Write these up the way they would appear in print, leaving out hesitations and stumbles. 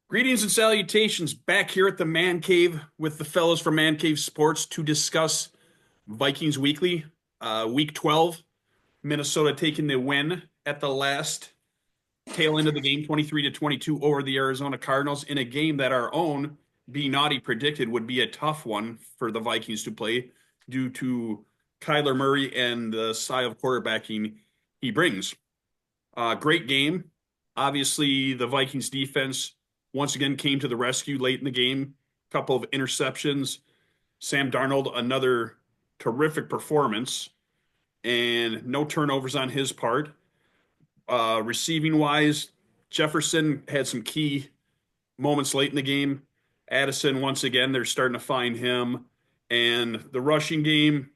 Greetings and salutations back here at the Mancave with the fellows from Mancave Sports to discuss Vikings Weekly, Week 12. Minnesota taking the win at the last tail end of the game, 23-22 over the Arizona Cardinals in a game that our own B Naughty predicted would be a tough one for the Vikings to play due to Kyler Murray and the style of quarterbacking he brings. Great game. Obviously, the Vikings defense once again came to the rescue late in the game. A couple of interceptions. Sam Darnold, another terrific performance, and no turnovers on his part. Receiving wise, Jefferson had some key moments late in the game. Addison, once again, they're starting to find him. And the rushing game,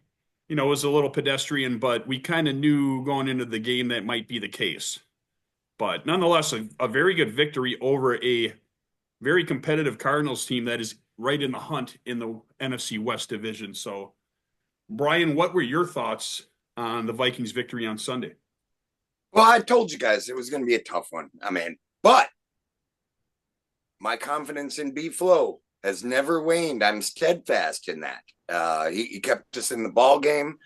was a little pedestrian, but we kind of knew going into the game that might be the case. But nonetheless, a very good victory over a very competitive Cardinals team that is right in the hunt in the NFC West division. So, Brian, what were your thoughts on the Vikings victory on Sunday? Well, I told you guys it was going to be a tough one. But my confidence in B Flow has never waned. I'm steadfast in that. He kept us in the ball game.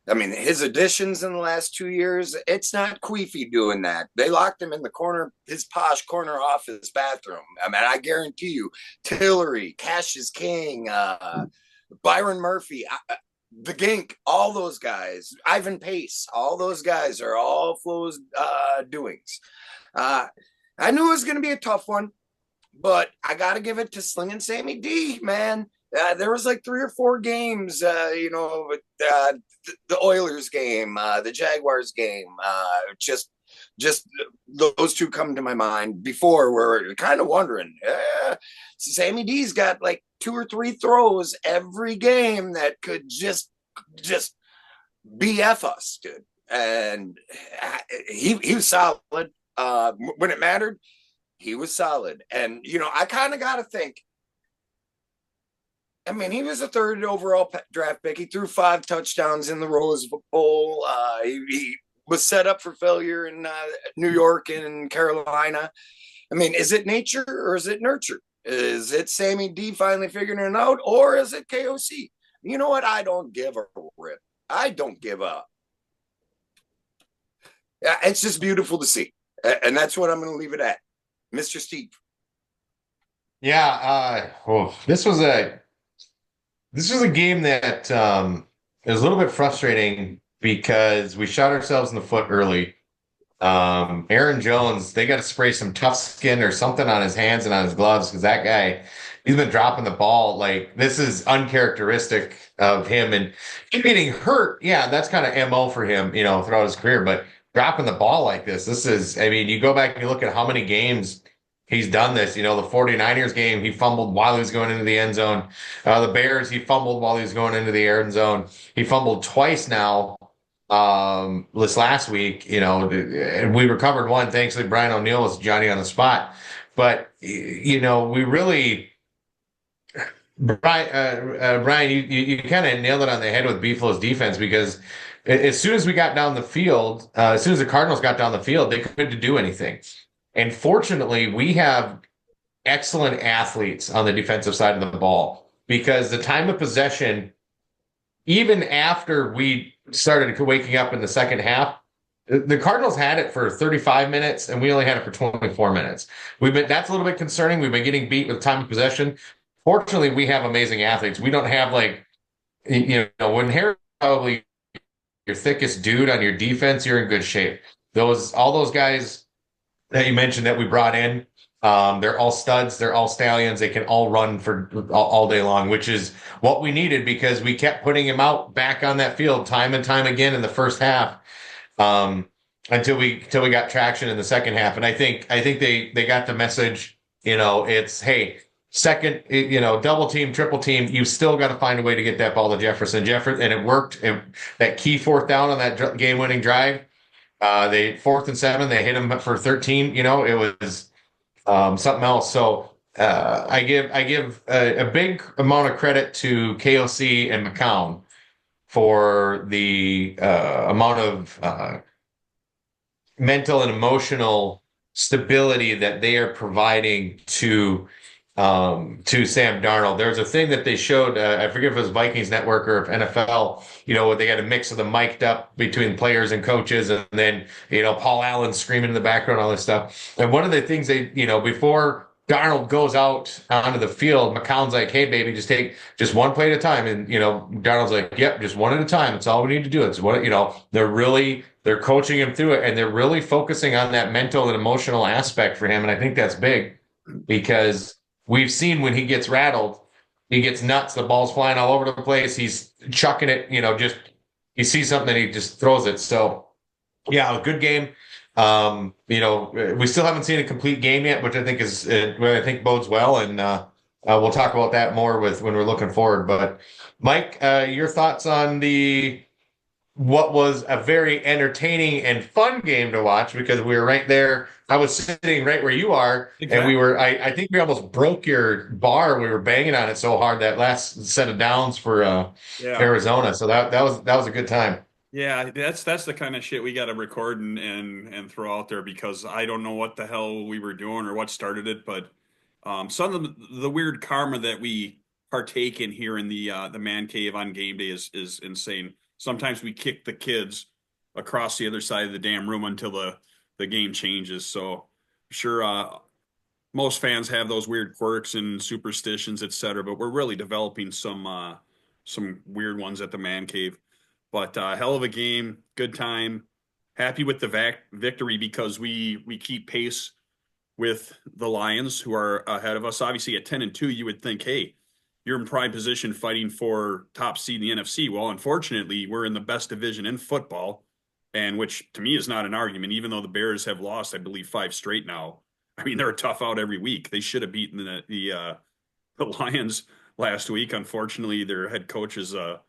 His additions in the last 2 years, it's not Queefy doing that. They locked him in the corner, his posh corner office bathroom. I guarantee you, Tillery, Cassius King, Byron Murphy, the Gink, all those guys, Ivan Pace, all those guys are all Flo's doings. I knew it was going to be a tough one, but I got to give it to Slingin' Sammy D, man. There was like 3 or 4 games, the Oilers game, the Jaguars game, just those two come to my mind before. We're kind of wondering, Sammy D's got like 2 or 3 throws every game that could just BF us, dude. And he was solid. When it mattered, he was solid. And, I kind of got to think, he was a 3rd overall draft pick. He threw 5 touchdowns in the Rose Bowl. He was set up for failure in New York and Carolina. Is it nature or is it nurture? Is it Sammy D finally figuring it out, or is it KOC? You know what? I don't give a rip. I don't give up. It's just beautiful to see. And that's what I'm going to leave it at. Mr. Steve. Yeah, this was a game that it was a little bit frustrating because we shot ourselves in the foot early. Aaron Jones, they got to spray some tough skin or something on his hands and on his gloves because that guy, he's been dropping the ball. Like, this is uncharacteristic of him. And him getting hurt, yeah, that's kind of MO for him, throughout his career. But dropping the ball like this is, you go back and you look at how many games he's done this. The 49ers game, he fumbled while he was going into the end zone. The Bears, he fumbled while he was going into the end zone. He fumbled twice now this last week, and we recovered one. Thankfully, Brian O'Neill was Johnny on the spot. But, we really, Brian, you kind of nailed it on the head with Beeflo's defense, because as soon as we got down the field, as soon as the Cardinals got down the field, they couldn't do anything. And fortunately, we have excellent athletes on the defensive side of the ball, because the time of possession, even after we started waking up in the second half, the Cardinals had it for 35 minutes and we only had it for 24 minutes. That's a little bit concerning. We've been getting beat with time of possession. Fortunately, we have amazing athletes. We don't have when Harry's probably your thickest dude on your defense, you're in good shape. All those guys that you mentioned that we brought in, they're all studs. They're all stallions. They can all run for all day long, which is what we needed, because we kept putting him out back on that field time and time again in the first half, until we got traction in the second half. And I think they got the message. It's, hey, second, double team, triple team, you still got to find a way to get that ball to Jefferson, and it worked. That key 4th down on that game-winning drive. They 4th and 7, they hit him for 13. It was something else. So I give a big amount of credit to KOC and McCown for the amount of mental and emotional stability that they are providing to Sam Darnold. There's a thing that they showed, I forget if it was Vikings Network or if NFL, they got a mix of the mic'd up between players and coaches, and then, Paul Allen screaming in the background, all this stuff. And one of the things before Darnold goes out onto the field, McCown's like, hey, baby, just take just one play at a time. And, Darnold's like, yep, just one at a time. That's all we need to do. It's what, they're coaching him through it, and they're really focusing on that mental and emotional aspect for him. And I think that's big because we've seen when he gets rattled, he gets nuts. The ball's flying all over the place. He's chucking it, just he sees something and he just throws it. So, yeah, a good game. We still haven't seen a complete game yet, which I think bodes well, and we'll talk about that more when we're looking forward. But Mike, your thoughts on what was a very entertaining and fun game to watch, because we were right there. I was sitting right where you are, Exactly. and I think we almost broke your bar. We were banging on it so hard that last set of downs for Arizona. So that was a good time. Yeah, that's the kind of shit we got to record and throw out there, because I don't know what the hell we were doing or what started it, but some of the weird karma that we partake in here in the man cave on game day is insane. Sometimes we kick the kids across the other side of the damn room until the game changes. So sure, most fans have those weird quirks and superstitions, etc., but we're really developing some weird ones at the man cave. But hell of a game, good time. Happy with the victory, because we keep pace with the Lions, who are ahead of us. Obviously, at 10-2, you would think, hey, you're in prime position fighting for top seed in the NFC. Well, unfortunately, we're in the best division in football, and which to me is not an argument, even though the Bears have lost, I believe, 5 straight now. I mean, they're a tough out every week. They should have beaten the Lions last week. Unfortunately, their head coach is a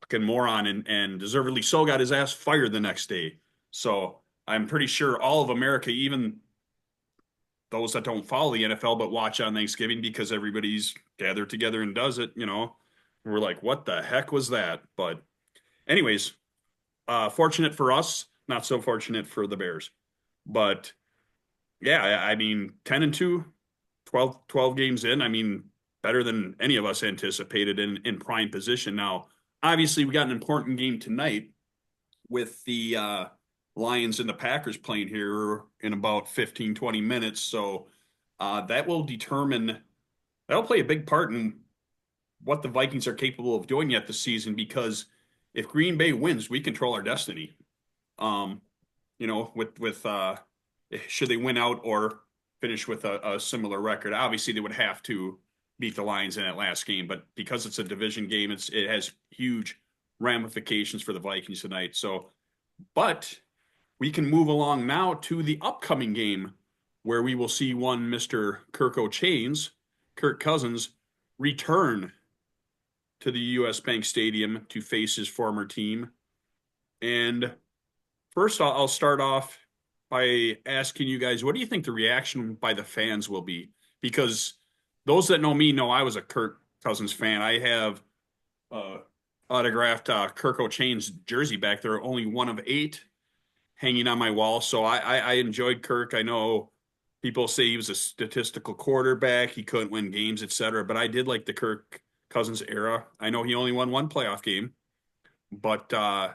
fucking moron, and deservedly so, got his ass fired the next day. So I'm pretty sure all of America, even those that don't follow the NFL but watch on Thanksgiving because everybody's gathered together and does it, we're like, what the heck was that? But anyways, fortunate for us, not so fortunate for the Bears. But yeah, I mean, 10-2, 12 games in, I mean, better than any of us anticipated in prime position. Now, obviously, we got an important game tonight with the Lions and the Packers playing here in about 15, 20 minutes. So that'll play a big part in what the Vikings are capable of doing yet this season, because if Green Bay wins, we control our destiny. With should they win out or finish with a similar record, obviously they would have to beat the Lions in that last game, but because it's a division game, it has huge ramifications for the Vikings tonight. So, but we can move along now to the upcoming game, where we will see one Mr. Kirk Cousins, return to the U.S. Bank Stadium to face his former team. And first, I'll start off by asking you guys, what do you think the reaction by the fans will be? Because those that know me know I was a Kirk Cousins fan. I have autographed Kirk O'Chain's jersey back there, only one of 8 hanging on my wall. So I enjoyed Kirk. I know people say he was a statistical quarterback, he couldn't win games, etc., but I did like the Kirk Cousins era. I know he only won 1 playoff game, but I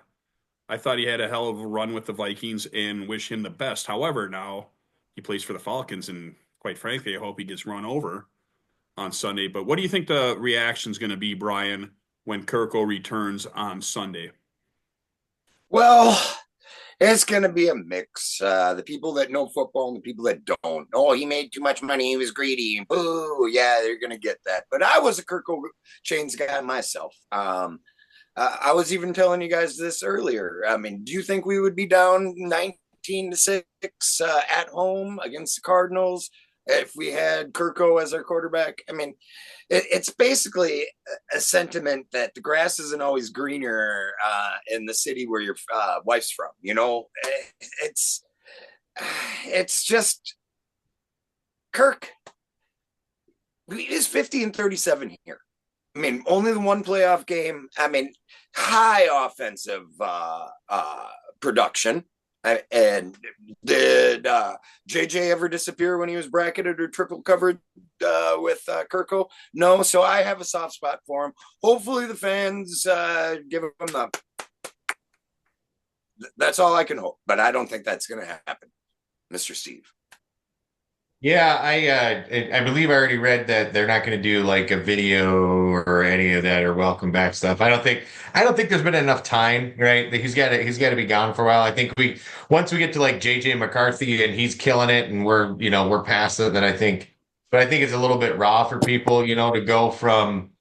thought he had a hell of a run with the Vikings and wish him the best. However, now he plays for the Falcons, and quite frankly, I hope he gets run over on Sunday. But what do you think the reaction is going to be, Brian, when Kirko returns on Sunday? Well, it's going to be a mix. The people that know football and the people that don't. Oh, he made too much money. He was greedy. Boo. Yeah, they're going to get that. But I was a Kirk Chains guy myself. I was even telling you guys this earlier. I mean, do you think we would be down 19-6 at home against the Cardinals if we had Kirko as our quarterback? I mean, it's basically a sentiment that the grass isn't always greener in the city where your wife's from. It's just Kirk. He is 50-37 here. I mean, only the 1 playoff game. I mean, high offensive production. And did JJ ever disappear when he was bracketed or triple covered with Kirko? No, so I have a soft spot for him. Hopefully the fans give him the. That's all I can hope, but I don't think that's going to happen, Mr. Steve. Yeah, I believe I already read that they're not going to do like a video or any of that or welcome back stuff. I don't think there's been enough time, right? That he's got to be gone for a while. I think once we get to like JJ McCarthy and he's killing it and we're past it, then I think it's a little bit raw for people, to go from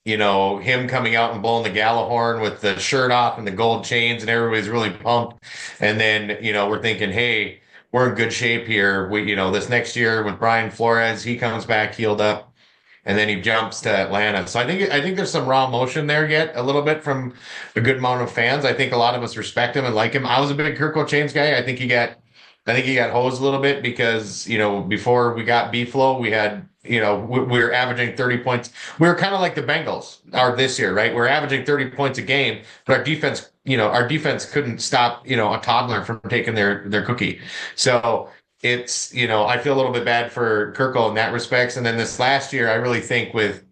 him coming out and blowing the gala horn with the shirt off and the gold chains and everybody's really pumped. And then, we're thinking, hey, we're in good shape here. This next year with Brian Flores, he comes back healed up and then he jumps to Atlanta. So I think there's some raw emotion there yet a little bit from a good amount of fans. I think a lot of us respect him and like him. I was a big Kirko Chains guy. I think he got hosed a little bit because, before we got B-Flow, we had, we were averaging 30 points. We were kind of like the Bengals are this year, right? We're averaging 30 points a game, but our defense couldn't stop, a toddler from taking their cookie. So it's, I feel a little bit bad for Kirkle in that respects. And then this last year, I really think with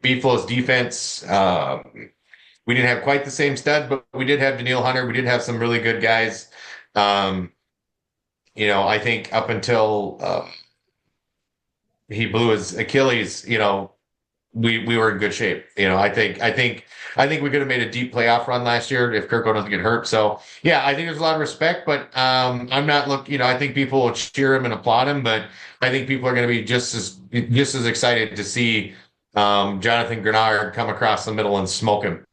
B-Flow's defense, we didn't have quite the same stud, but we did have Daniil Hunter. We did have some really good guys. I think up until he blew his Achilles, we were in good shape. I think we could have made a deep playoff run last year if Kirko doesn't get hurt. So yeah, I think there's a lot of respect, but I'm not I think people will cheer him and applaud him, but I think people are going to be just as excited to see Jonathan Grenard come across the middle and smoke him.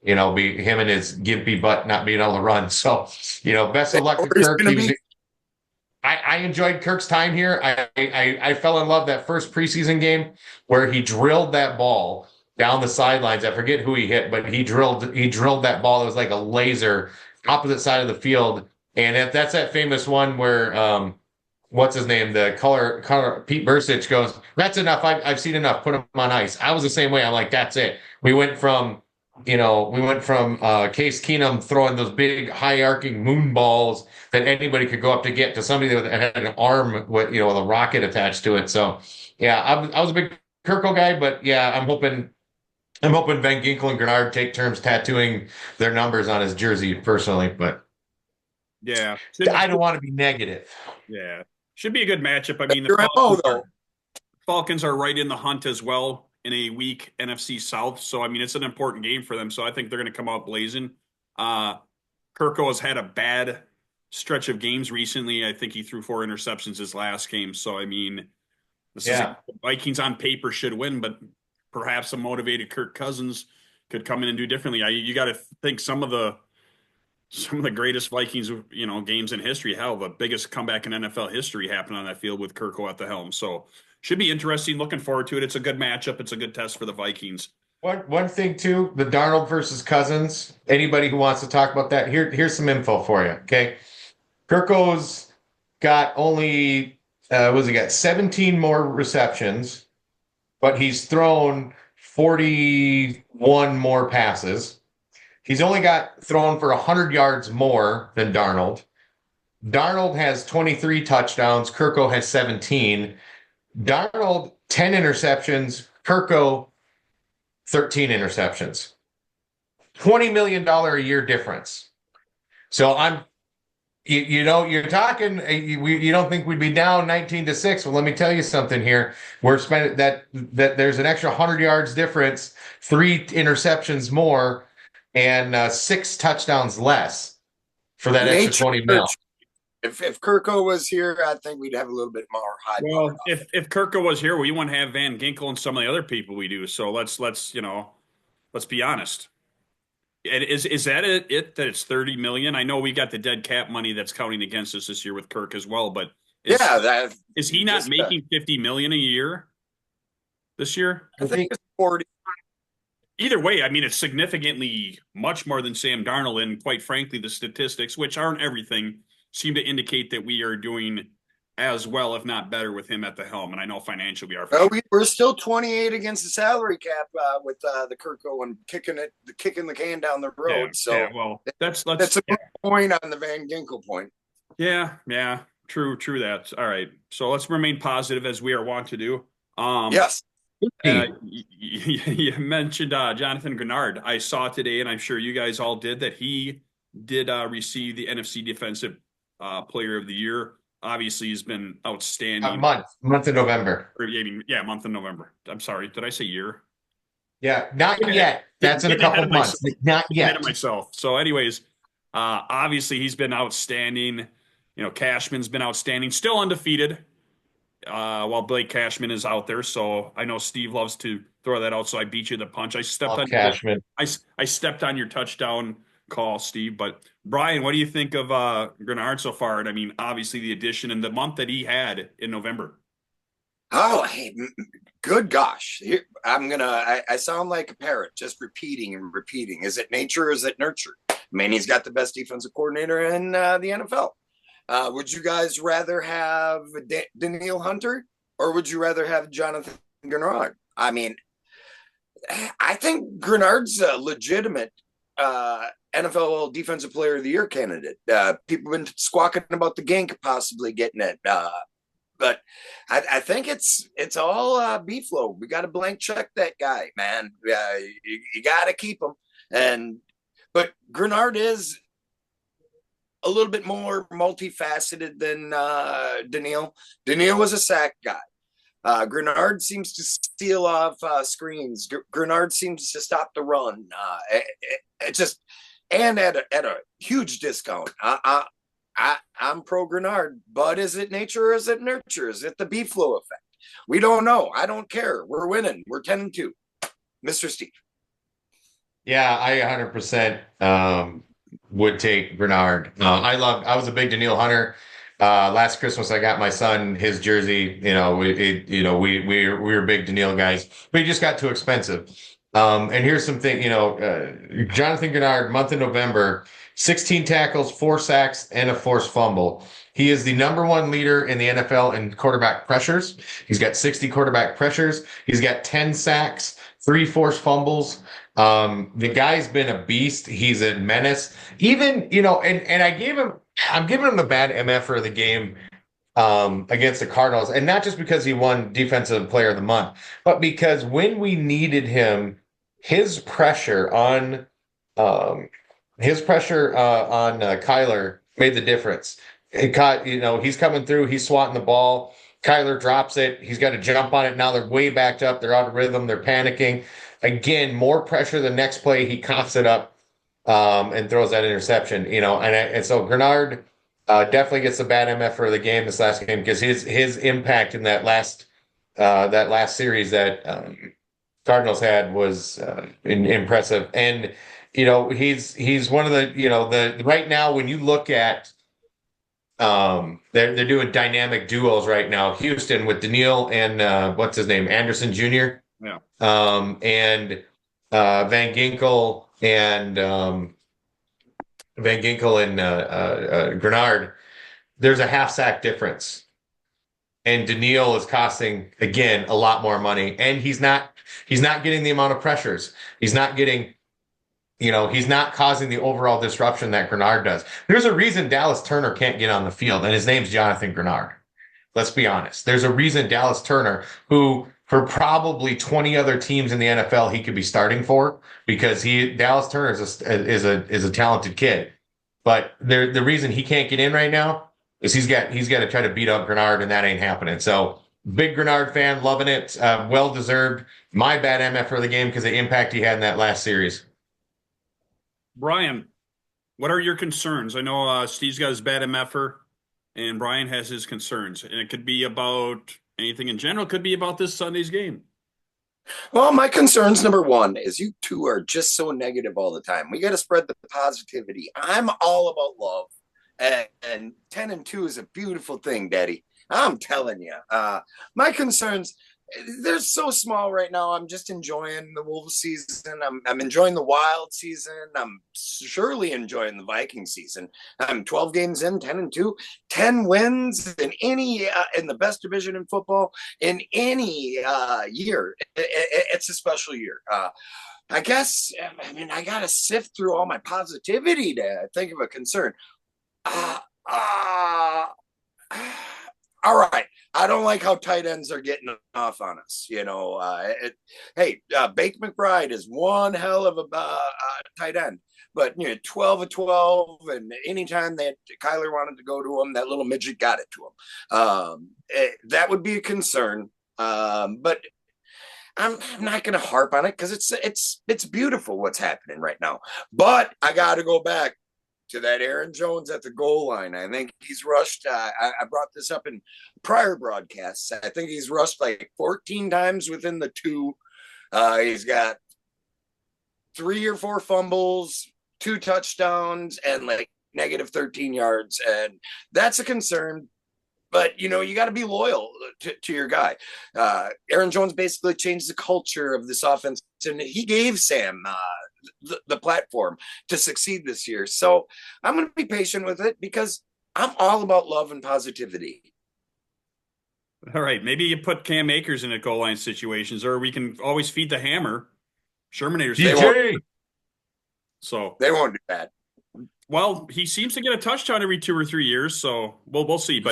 Be him and his gimpy butt not being able to run. So, best of luck to Kirk. I enjoyed Kirk's time here. I fell in love that first preseason game where he drilled that ball down the sidelines. I forget who he hit, but he drilled that ball. It was like a laser opposite side of the field. And that's that famous one where what's his name? The color Pete Bursich goes, "That's enough. I've seen enough. Put him on ice." I was the same way. I'm like, that's it. We went from Case Keenum throwing those big high arcing moon balls that anybody could go up to get to somebody that had an arm with a rocket attached to it. So yeah, I was a big Kirkle guy, but yeah, I'm hoping Van Ginkel and Grenard take turns tattooing their numbers on his jersey personally, but yeah, I don't want to be negative. Yeah, should be a good matchup. I mean, Falcons are right in the hunt as well in a weak NFC South. So, I mean, it's an important game for them. So I think they're going to come out blazing. Kirko has had a bad stretch of games recently. I think he threw 4 interceptions his last game. So, I mean, Vikings on paper should win, but perhaps a motivated Kirk Cousins could come in and do differently. You got to think some of the greatest Vikings, games in history. Hell, the biggest comeback in NFL history happened on that field with Kirko at the helm. So should be interesting. Looking forward to it. It's a good matchup. It's a good test for the Vikings. One thing too, the Darnold versus Cousins. Anybody who wants to talk about that, here's some info for you. Okay, Kirko's got only he got 17 more receptions, but he's thrown 41 more passes. He's only got thrown for 100 yards more than Darnold. Darnold has 23 touchdowns. Kirko has 17. Darnold, 10 interceptions. Kirko, 13 interceptions. $20 million a year difference. So you're talking, you don't think we'd be down 19-6. Well, let me tell you something here. We're spending that there's an extra 100 yards difference, 3 interceptions more, and 6 touchdowns less for that extra 20 mil. If Kirko was here, I think we'd have a little bit more high. Well, if Kirko was here, we wouldn't have Van Ginkel and some of the other people we do. So let's be honest. Is that it that it's 30 million? I know we got the dead cap money that's counting against us this year with Kirk as well, but is he not making 50 million a year this year? I think it's 40. Either way, I mean, it's significantly much more than Sam Darnold, and quite frankly, the statistics, which aren't everything, seem to indicate that we are doing as well, if not better, with him at the helm. And I know financially we are. Well, we're still 28 against the salary cap with the Kirk Owen kicking the can down the road. Well, that's a good point on the Van Ginkel point. Yeah. True. That. All right. So let's remain positive as we are wont to do. Yes. You mentioned Jonathan Grenard. I saw today, and I'm sure you guys all did, that he did receive the NFC Defensive Player of the Year. Obviously, he's been outstanding. Month of November. Month of November. I'm sorry. Did I say year? Yeah, not yet. That's in a couple of months. Not yet. Ahead of myself. So, anyways, obviously he's been outstanding. Cashman's been outstanding. Still undefeated. While Blake Cashman is out there, so I know Steve loves to throw that out. So I beat you the punch. I stepped on your touchdown call, Steve. But Brian, what do you think of Grenard so far? And I mean, obviously the addition and the month that he had in November. Oh, hey, good gosh! I sound like a parrot, just repeating and repeating. Is it nature or is it nurture? I mean, he's got the best defensive coordinator in the NFL. Would you guys rather have Danielle Hunter or would you rather have Jonathan Grenard? I mean, I think Grenard's a legitimate NFL Defensive Player of the Year candidate. People have been squawking about the Gank possibly getting it. But I think it's all B-Flow. We got to blank check that guy, man. You got to keep him. But Grenard is a little bit more multifaceted than Danielle. Danielle was a sack guy. Grenard seems to steal off screens. Grenard seems to stop the run. And at a huge discount. I'm pro Grenard, but is it nature or is it nurture? Is it the B-Flow effect? We don't know. I don't care. We're winning. We're 10-2. Mr. Steve. Yeah, I 100% would take Grenard. I was a big Danielle Hunter. Last Christmas, I got my son his jersey. We were big Danielle guys, but he just got too expensive. And here's something, Jonathan Grenard, month of November, 16 tackles, 4 sacks, and a forced fumble. He is the number 1 leader in the NFL in quarterback pressures. He's got 60 quarterback pressures. He's got 10 sacks, 3 forced fumbles. The guy's been a beast. He's a menace. Even, and I'm giving him the bad MF for the game against the Cardinals. And not just because he won Defensive Player of the Month, but because when we needed him, his pressure on Kyler made the difference. It caught, he's coming through, he's swatting the ball. Kyler drops it. He's got to jump on it. Now they're way backed up. They're out of rhythm. They're panicking. Again, more pressure the next play. He coughs it up and throws that interception, and so Grenard definitely gets the bad MF for the game this last game because his impact in that last series that Cardinals had was impressive. And he's one of the right now when you look at they're doing dynamic duos right now. Houston with Danielle and what's his name, Anderson Jr. Yeah. And Van Ginkel and Grenard. There's a half sack difference, and Danielle is costing again a lot more money, and he's not getting the amount of pressures. He's not getting. He's not causing the overall disruption that Grenard does. There's a reason Dallas Turner can't get on the field, and his name's Jonathan Grenard. Let's be honest. There's a reason Dallas Turner, who for probably 20 other teams in the NFL he could be starting for, because Dallas Turner is a talented kid. But the reason he can't get in right now is he's got to try to beat up Grenard, and that ain't happening. So big Grenard fan, loving it. Well deserved. My bad MF for the game because of the impact he had in that last series. Brian, what are your concerns? I know Steve's got his bad MFer, and Brian has his concerns. And it could be about anything in general. It could be about this Sunday's game. Well, my concerns, number one, is you two are just so negative all the time. We got to spread the positivity. I'm all about love. And 10-2 is a beautiful thing, Daddy. I'm telling you. My concerns, they're so small right now. I'm just enjoying the Wolves season. I'm enjoying the Wild season. I'm surely enjoying the Viking season. I'm 12 games in, 10-2, 10 wins in any in the best division in football in any year. It's a special year. I guess, I mean, I got to sift through all my positivity to think of a concern. Uh, uh, all right. I don't like how tight ends are getting off on us. Hey, Bake McBride is one hell of a tight end, but 12 of 12, and anytime that Kyler wanted to go to him, that little midget got it to him. That would be a concern. But I'm not going to harp on it because it's beautiful what's happening right now. But I got to go back to that Aaron Jones at the goal line. I think he's rushed. I brought this up in prior broadcasts. I think he's rushed like 14 times within the two. He's got 3 or 4 fumbles, 2 touchdowns, and like negative 13 yards. And that's a concern. But, you got to be loyal to your guy. Aaron Jones basically changed the culture of this offense, and he gave Sam the platform to succeed this year. So I'm going to be patient with it because I'm all about love and positivity. All right, maybe you put Cam Akers in a goal line situations, or we can always feed the hammer. Shermanator's DJ. So they won't do that. Well, he seems to get a touchdown every 2 or 3 years, so we'll see.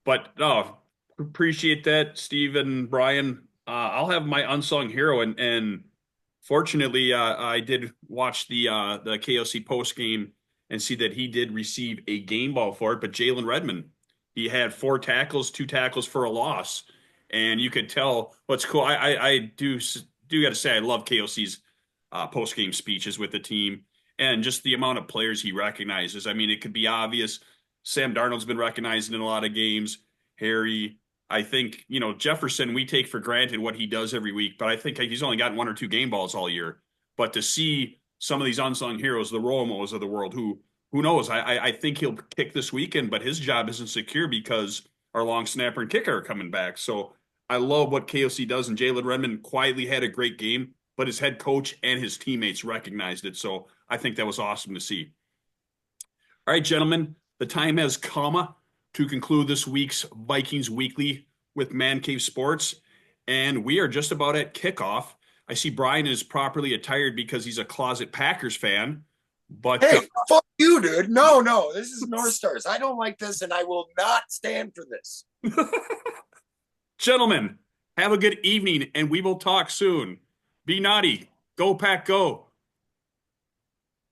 But no, appreciate that, Steve and Brian. I'll have my unsung hero, and fortunately, I did watch the KOC post game and see that he did receive a game ball for it. But Jalen Redmond, he had 4 tackles, 2 tackles for a loss, and you could tell what's cool. I do got to say I love KOC's post game speeches with the team and just the amount of players he recognizes. I mean, it could be obvious. Sam Darnold's been recognized in a lot of games. Harry, I think, Jefferson, we take for granted what he does every week, but I think he's only gotten 1 or 2 game balls all year. But to see some of these unsung heroes, the Romos of the world, who knows? I think he'll kick this weekend, but his job isn't secure because our long snapper and kicker are coming back. So I love what KOC does, and Jalen Redmond quietly had a great game, but his head coach and his teammates recognized it. So I think that was awesome to see. All right, gentlemen, the time has come to conclude this week's Vikings Weekly with Mancave Sports, and we are just about at kickoff. I see Brian is properly attired because he's a closet Packers fan. But hey, fuck you, dude. No, this is North Stars. I don't like this, and I will not stand for this. Gentlemen, have a good evening, and we will talk soon. Be naughty. Go Pack, go.